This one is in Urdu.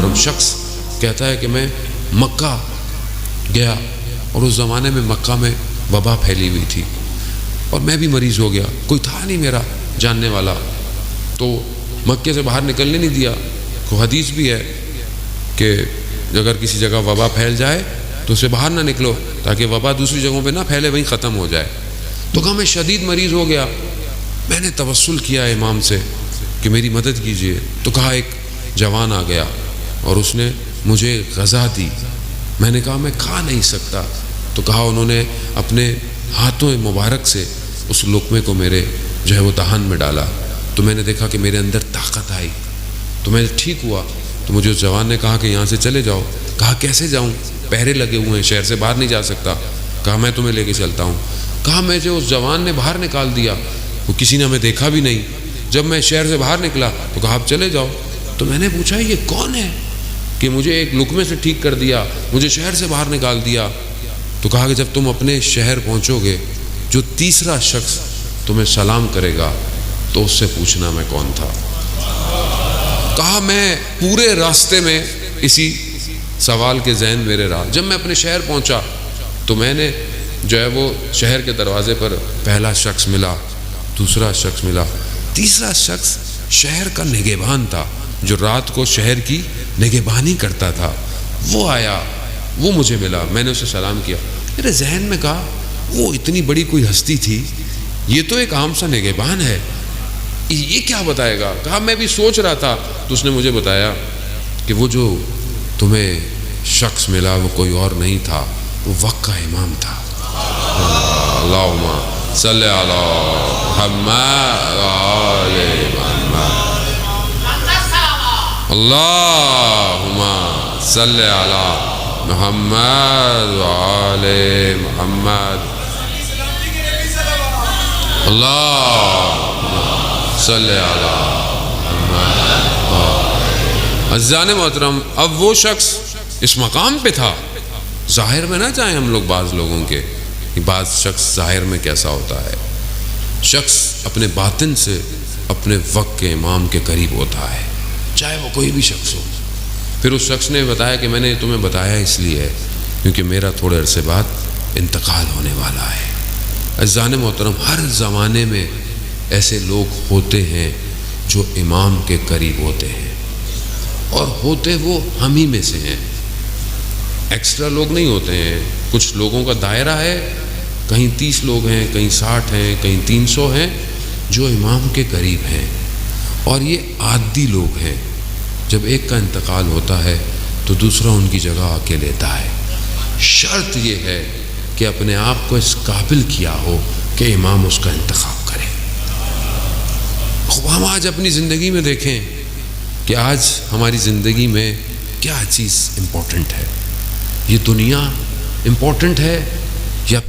محترم شخص کہتا ہے کہ میں مکہ گیا اور اس زمانے میں مکہ میں وبا پھیلی ہوئی تھی اور میں بھی مریض ہو گیا، کوئی تھا نہیں میرا جاننے والا، تو مکے سے باہر نکلنے نہیں دیا۔ کو حدیث بھی ہے کہ اگر کسی جگہ وبا پھیل جائے تو اسے باہر نہ نکلو تاکہ وبا دوسری جگہوں پہ نہ پھیلے، وہیں ختم ہو جائے۔ تو کہا میں شدید مریض ہو گیا، میں نے توسل کیا امام سے کہ میری مدد کیجیے۔ تو کہا ایک جوان آ گیا اور اس نے مجھے غذا دی۔ میں نے کہا میں کھا نہیں سکتا، تو کہا انہوں نے اپنے ہاتھوں مبارک سے اس لقمے کو میرے جو ہے وہ دہان میں ڈالا، تو میں نے دیکھا کہ میرے اندر طاقت آئی، تو میں ٹھیک ہوا۔ تو مجھے اس جوان نے کہا کہ یہاں سے چلے جاؤ۔ کہا کیسے جاؤں، پہرے لگے ہوئے ہیں، شہر سے باہر نہیں جا سکتا۔ کہا میں تمہیں لے کے چلتا ہوں۔ کہا مجھے اس جوان نے باہر نکال دیا، وہ کسی نے ہمیں دیکھا بھی نہیں۔ جب میں شہر سے باہر نکلا تو کہا آپ چلے جاؤ۔ تو میں نے پوچھا یہ کون ہے کہ مجھے ایک لقمے سے ٹھیک کر دیا، مجھے شہر سے باہر نکال دیا؟ تو کہا کہ جب تم اپنے شہر پہنچو گے جو تیسرا شخص تمہیں سلام کرے گا تو اس سے پوچھنا میں کون تھا۔ کہا میں پورے راستے میں اسی سوال کے ذہن میرے رہا۔ جب میں اپنے شہر پہنچا تو میں نے جو ہے وہ شہر کے دروازے پر پہلا شخص ملا، دوسرا شخص ملا، تیسرا شخص شہر کا نگہبان تھا جو رات کو شہر کی نگہبانی کرتا تھا۔ وہ آیا، وہ مجھے ملا، میں نے اسے سلام کیا۔ میرے ذہن میں کہا وہ اتنی بڑی کوئی ہستی تھی، یہ تو ایک عام سا نگہبان ہے، یہ کیا بتائے گا؟ کہا میں بھی سوچ رہا تھا۔ تو اس نے مجھے بتایا کہ وہ جو تمہیں شخص ملا وہ کوئی اور نہیں تھا، وہ وقت کا امام تھا۔ اللہم صلی علی محمد وآل محمد، اللہم صلی علی محمد وآل محمد، اللہم صلی علی محمد۔ عزیزان محترم، اب وہ شخص اس مقام پہ تھا، ظاہر میں نہ جائیں ہم لوگ بعض لوگوں کے کہ بعض شخص ظاہر میں کیسا ہوتا ہے، شخص اپنے باطن سے اپنے وقت کے امام کے قریب ہوتا ہے، چاہے وہ کوئی بھی شخص ہو۔ پھر اس شخص نے بتایا کہ میں نے تمہیں بتایا اس لیے ہے کیونکہ میرا تھوڑے عرصے بعد انتقال ہونے والا ہے۔ عزیزان محترم، ہر زمانے میں ایسے لوگ ہوتے ہیں جو امام کے قریب ہوتے ہیں، اور ہوتے وہ ہم ہی میں سے ہیں، ایکسٹرا لوگ نہیں ہوتے ہیں۔ کچھ لوگوں کا دائرہ ہے، کہیں 30 لوگ ہیں، کہیں 60 ہیں، کہیں 300 ہیں جو امام کے قریب ہیں، اور یہ عادی لوگ ہیں۔ جب ایک کا انتقال ہوتا ہے تو دوسرا ان کی جگہ آ کے لیتا ہے۔ شرط یہ ہے کہ اپنے آپ کو اس قابل کیا ہو کہ امام اس کا انتخاب کرے۔ ہم آج اپنی زندگی میں دیکھیں کہ آج ہماری زندگی میں کیا چیز امپورٹنٹ ہے۔ یہ دنیا امپورٹنٹ ہے